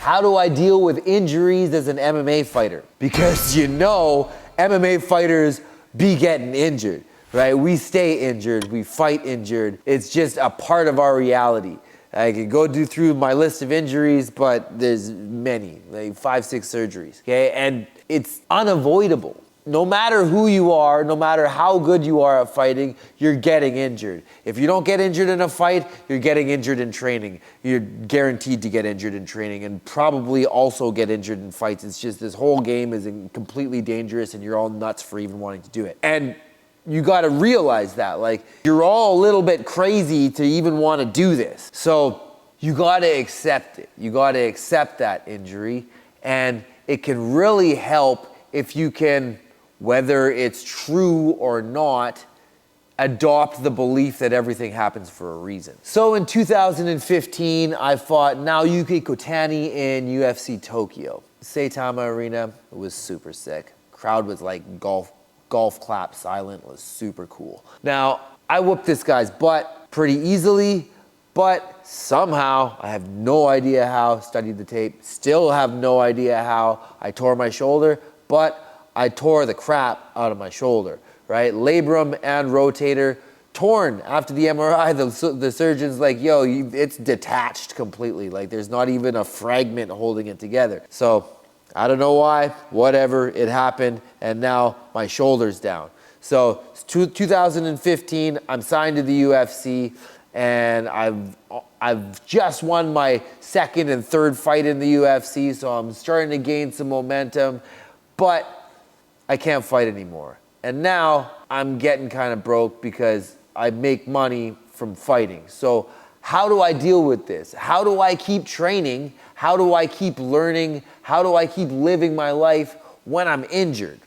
How do I deal with injuries as an MMA fighter? Because MMA fighters be getting injured, right? We stay injured, we fight injured. It's just a part of our reality. I could go through my list of injuries, but there's many, like 5, 6 surgeries, okay? And it's unavoidable. No matter who you are, no matter how good you are at fighting, you're getting injured. If you don't get injured in a fight, you're getting injured in training. You're guaranteed to get injured in training and probably also get injured in fights. It's just this whole game is completely dangerous and you're all nuts for even wanting to do it. And you got to realize that, like, you're all a little bit crazy to even want to do this. So you got to accept it. You got to accept that injury, and it can really help if you can, whether it's true or not, adopt the belief that everything happens for a reason. So in 2015, I fought Naoyuki Kotani in UFC Tokyo. Saitama Arena. It was super sick. Crowd was like golf clap silent. It was super cool. Now, I whooped this guy's butt pretty easily, but somehow, I have no idea how, studied the tape, still have no idea how, I tore my shoulder, but I tore the crap out of my shoulder, right? Labrum and rotator torn. After the MRI, the surgeon's like, yo, it's detached completely. Like, there's not even a fragment holding it together. So, I don't know why, whatever, it happened, and now my shoulder's down. So 2015, I'm signed to the UFC, and I've just won my second and third fight in the UFC, so I'm starting to gain some momentum, but I can't fight anymore. And now I'm getting kind of broke because I make money from fighting. So how do I deal with this? How do I keep training? How do I keep learning? How do I keep living my life when I'm injured?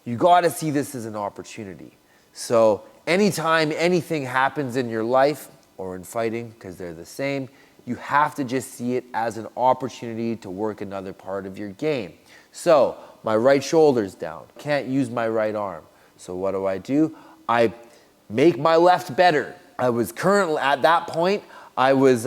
You gotta see this as an opportunity. So anytime anything happens in your life or in fighting, because they're the same, you have to just see it as an opportunity to work another part of your game. So my right shoulder's down, can't use my right arm. So what do? I make my left better. I was currently, at that point, I was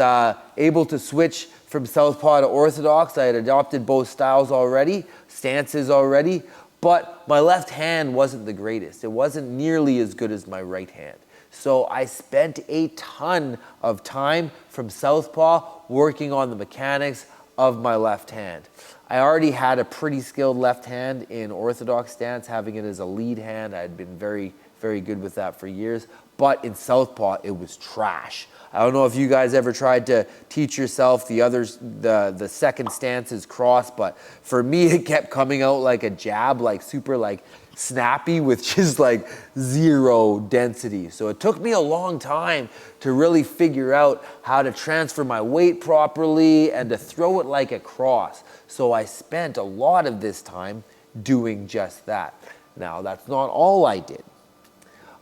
able to switch from southpaw to orthodox. I had adopted both styles already, stances already, but my left hand wasn't the greatest. It wasn't nearly as good as my right hand. So I spent a ton of time from southpaw working on the mechanics of my left hand. I already had a pretty skilled left hand in orthodox stance, having it as a lead hand. I had been very, very good with that for years. But in southpaw, it was trash. I don't know if you guys ever tried to teach yourself the second stance is cross, but for me, it kept coming out like a jab, like super like snappy with just like zero density. So it took me a long time to really figure out how to transfer my weight properly and to throw it like a cross. So I spent a lot of this time doing just that. Now, that's not all I did.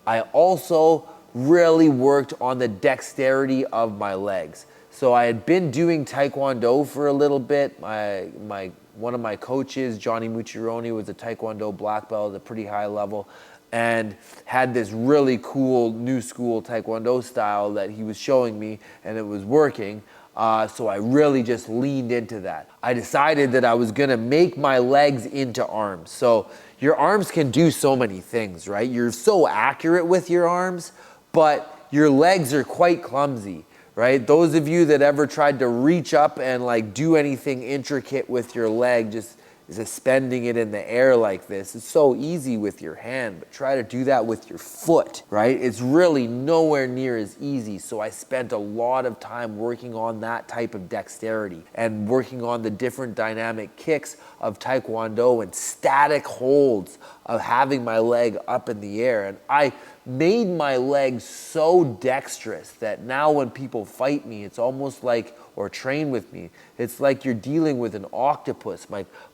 I also really worked on the dexterity of my legs. So I had been doing Taekwondo for a little bit. One of my coaches, Johnny Mucciaroni, was a Taekwondo black belt at a pretty high level and had this really cool new school Taekwondo style that he was showing me, and it was working. So I really just leaned into that. I decided that I was gonna make my legs into arms. So your arms can do so many things, right? You're so accurate with your arms, but your legs are quite clumsy, right? Those of you that ever tried to reach up and like do anything intricate with your leg, just suspending it in the air like this, it's so easy with your hand, but try to do that with your foot, right? It's really nowhere near as easy. So I spent a lot of time working on that type of dexterity and working on the different dynamic kicks of Taekwondo and static holds of having my leg up in the air. And I made my legs so dexterous that now when people fight me, it's almost like, or train with me, it's like you're dealing with an octopus.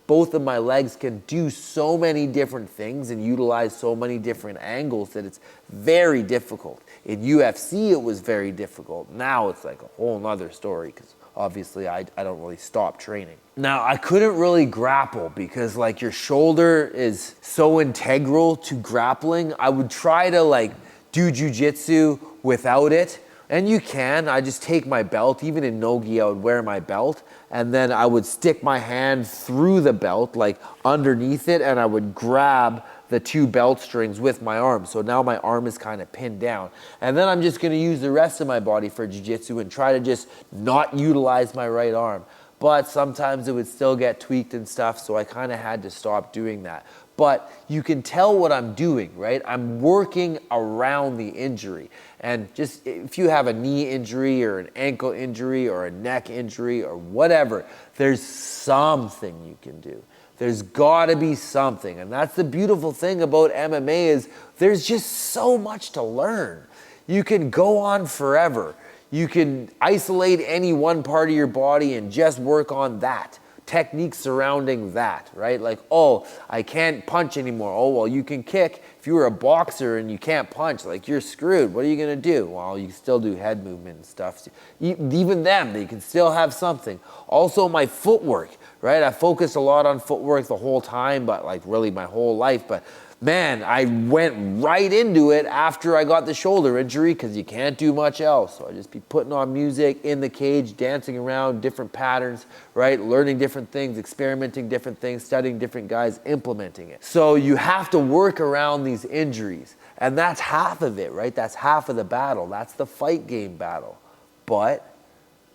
Both of my legs can do so many different things and utilize so many different angles that it's very difficult. In UFC, it was very difficult. Now it's like a whole nother story because obviously I don't really stop training. Now, I couldn't really grapple because like your shoulder is so integral to grappling. I would try to like do jiu-jitsu without it, And you can, I just take my belt, even in no-gi I would wear my belt, and then I would stick my hand through the belt, like underneath it, and I would grab the 2 belt strings with my arm. So now my arm is kind of pinned down. And then I'm just gonna use the rest of my body for jiu-jitsu and try to just not utilize my right arm. But sometimes it would still get tweaked and stuff, so I kind of had to stop doing that. But you can tell what I'm doing, right? I'm working around the injury. And just if you have a knee injury or an ankle injury or a neck injury or whatever, there's something you can do. There's gotta be something. And that's the beautiful thing about MMA is there's just so much to learn. You can go on forever. You can isolate any one part of your body and just work on that. Techniques surrounding that, right? Like, oh, I can't punch anymore. Oh, well, you can kick. If you were a boxer and you can't punch, like, you're screwed. What are you gonna do? Well, you can still do head movement and stuff. Even them, they can still have something. Also, my footwork, right? I focused a lot on footwork the whole time, but like really my whole life. But man, I went right into it after I got the shoulder injury because you can't do much else. So I just be putting on music in the cage, dancing around different patterns, right? Learning different things, experimenting different things, studying different guys, implementing it. So you have to work around these injuries. And that's half of it, right? That's half of the battle. That's the fight game battle. But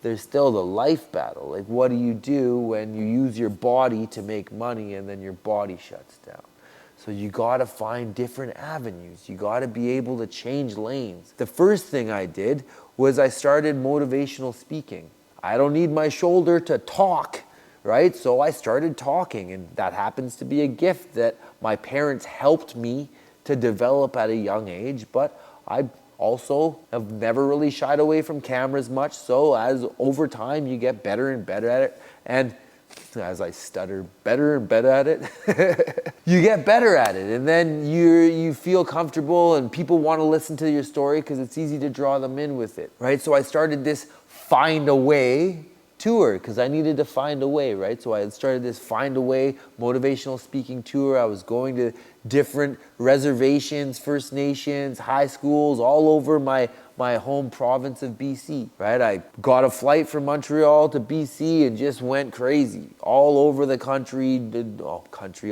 there's still the life battle. Like, what do you do when you use your body to make money and then your body shuts down? So you gotta find different avenues. You gotta be able to change lanes. The first thing I did was I started motivational speaking. I don't need my shoulder to talk, right? So I started talking, and that happens to be a gift that my parents helped me to develop at a young age, but I also have never really shied away from cameras much, so as over time you get better and better at it, and as I stutter, better and better at it, you get better at it, and then you feel comfortable and people want to listen to your story because it's easy to draw them in with it, right? So I started this Find a Way tour because I needed to find a way, right? So I had started this Find a Way motivational speaking tour. I was going to different reservations, First Nations, high schools, all over my home province of BC, right? I got a flight from Montreal to BC and just went crazy all over the country,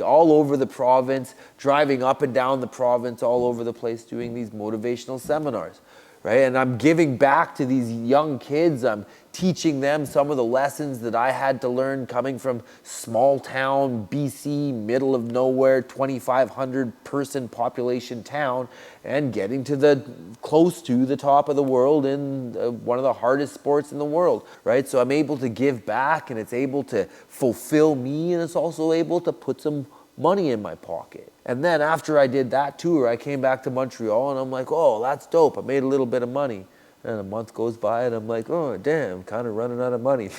all over the province, driving up and down the province, all over the place, doing these motivational seminars, right? And I'm giving back to these young kids. I'm teaching them some of the lessons that I had to learn coming from small town BC, middle of nowhere, 2,500 person population town, and getting to close to the top of the world in one of the hardest sports in the world, right? So I'm able to give back, and it's able to fulfill me, and it's also able to put some money in my pocket. And then after I did that tour, I came back to Montreal, and I'm like, oh, that's dope. I made a little bit of money. And a month goes by and I'm like, oh, damn, kind of running out of money.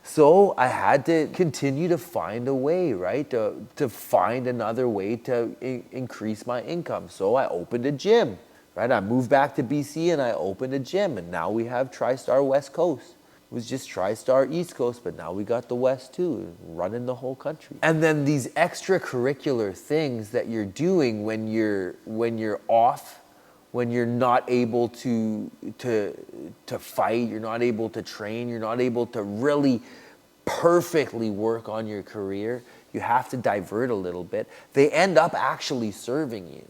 So I had to continue to find a way, right? To find another way to increase my income. So I opened a gym, right? I moved back to BC and I opened a gym. And now we have TriStar West Coast. It was just TriStar East Coast, but now we got the West too, running the whole country. And then these extracurricular things that you're doing when you're off, when you're not able to fight, you're not able to train, you're not able to really perfectly work on your career, you have to divert a little bit. They end up actually serving you,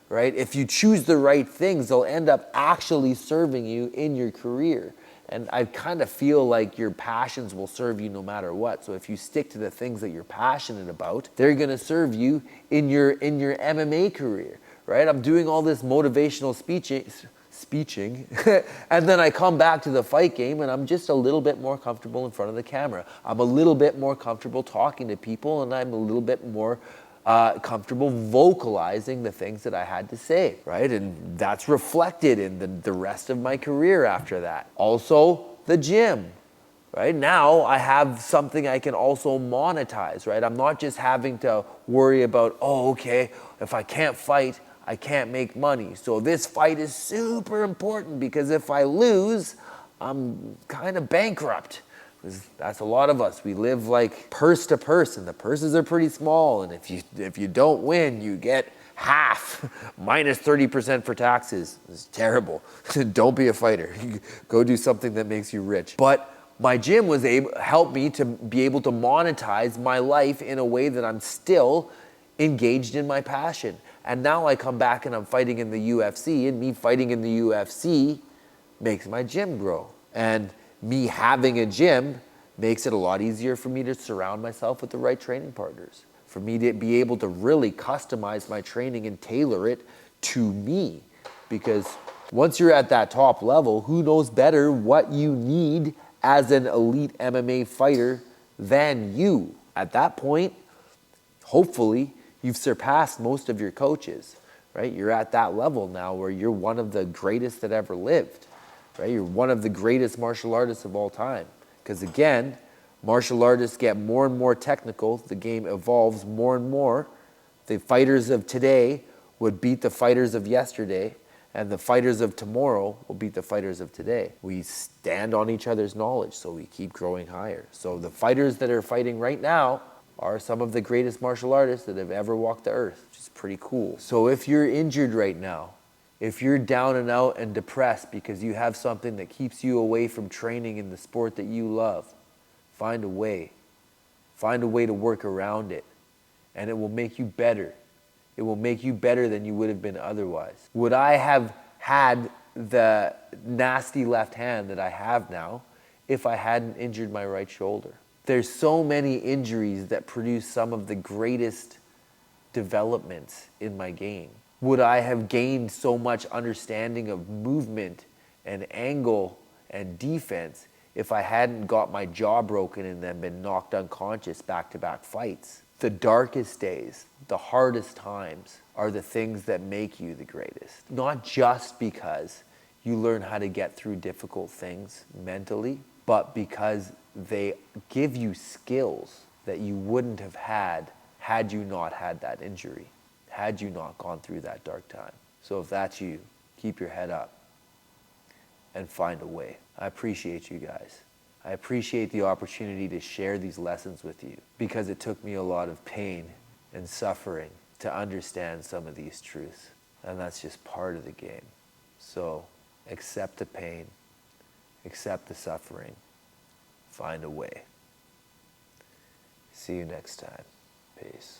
right? If you choose the right things, they'll end up actually serving you in your career. And I kind of feel like your passions will serve you no matter what. So if you stick to the things that you're passionate about, they're gonna serve you in your MMA career. Right? I'm doing all this motivational speeching, and then I come back to the fight game and I'm just a little bit more comfortable in front of the camera. I'm a little bit more comfortable talking to people, and I'm a little bit more comfortable vocalizing the things that I had to say, right? And that's reflected in the rest of my career after that. Also, the gym. Right now, I have something I can also monetize, right? I'm not just having to worry about, oh, okay, if I can't fight, I can't make money. So this fight is super important because if I lose, I'm kind of bankrupt. That's a lot of us. We live like purse to purse, and the purses are pretty small. And if you don't win, you get half, minus 30% for taxes. It's terrible. Don't be a fighter. Go do something that makes you rich. But my gym was helped me to be able to monetize my life in a way that I'm still engaged in my passion. And now I come back and I'm fighting in the UFC, and me fighting in the UFC makes my gym grow. And me having a gym makes it a lot easier for me to surround myself with the right training partners, for me to be able to really customize my training and tailor it to me. Because once you're at that top level, who knows better what you need as an elite MMA fighter than you? At that point, hopefully, you've surpassed most of your coaches, right? You're at that level now where you're one of the greatest that ever lived, right? You're one of the greatest martial artists of all time. Because again, martial artists get more and more technical. The game evolves more and more. The fighters of today would beat the fighters of yesterday, and the fighters of tomorrow will beat the fighters of today. We stand on each other's knowledge, so we keep growing higher. So the fighters that are fighting right now are some of the greatest martial artists that have ever walked the earth, which is pretty cool. So if you're injured right now, if you're down and out and depressed because you have something that keeps you away from training in the sport that you love, find a way. Find a way to work around it, and it will make you better. It will make you better than you would have been otherwise. Would I have had the nasty left hand that I have now if I hadn't injured my right shoulder? There's so many injuries that produce some of the greatest developments in my game. Would I have gained so much understanding of movement and angle and defense if I hadn't got my jaw broken and then been knocked unconscious back-to-back fights? The darkest days, the hardest times are the things that make you the greatest. Not just because you learn how to get through difficult things mentally, but because they give you skills that you wouldn't have had you not had that injury, had you not gone through that dark time. So if that's you, keep your head up and find a way. I appreciate you guys. I appreciate the opportunity to share these lessons with you because it took me a lot of pain and suffering to understand some of these truths. And that's just part of the game. So accept the pain, accept the suffering, find a way. See you next time. Peace.